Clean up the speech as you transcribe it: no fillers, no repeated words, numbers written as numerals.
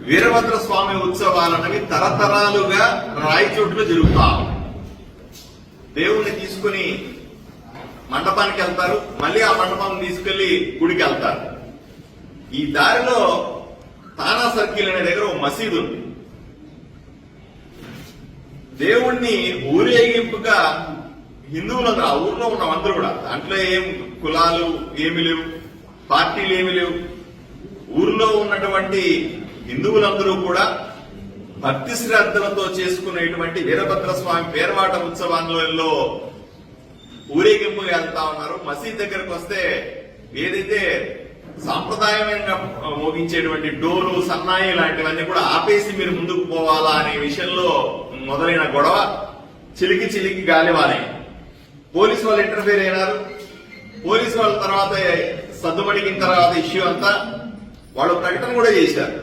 వీరభద్ర స్వామి ఉత్సవాలన్నవి తరతరాలుగా రాయచోటులో జరుగుతా దేవుణ్ణి తీసుకుని మండపానికి వెళ్తారు, మళ్ళీ ఆ మండపం తీసుకెళ్లి గుడికి వెళ్తారు. ఈ దారిలో తానా సర్కిల్ అనే దగ్గర ఒక మసీదు ఉంది. దేవుణ్ణి ఊరేగింపుగా హిందువులందరూ ఆ ఊర్లో ఉన్న అందరూ కూడా, దాంట్లో ఏం కులాలు ఏమి లేవు, పార్టీలు ఏమి లేవు, ఊర్లో ఉన్నటువంటి హిందువులందరూ కూడా భక్తి శ్రద్ధలతో చేసుకునేటువంటి వీరభద్ర స్వామి పేర్వాట ఉత్సవాలలో ఊరేగింపుగా వెళ్తా ఉన్నారు. మసీద్ దగ్గరకు వస్తే ఏదైతే సాంప్రదాయమైన మోగించేటువంటి డోలు సన్నాయి లాంటివన్నీ కూడా ఆపేసి మీరు ముందుకు పోవాలా అనే విషయంలో మొదలైన గొడవ చిలికి చిలికి గాలివానే. పోలీసు వాళ్ళు ఇంటర్ఫీర్ అయినారు. పోలీసు వాళ్ళ తర్వాత సద్దుమణిగిన తర్వాత ఇష్యూ అంతా వాళ్ళు ప్రకటన కూడా చేశారు.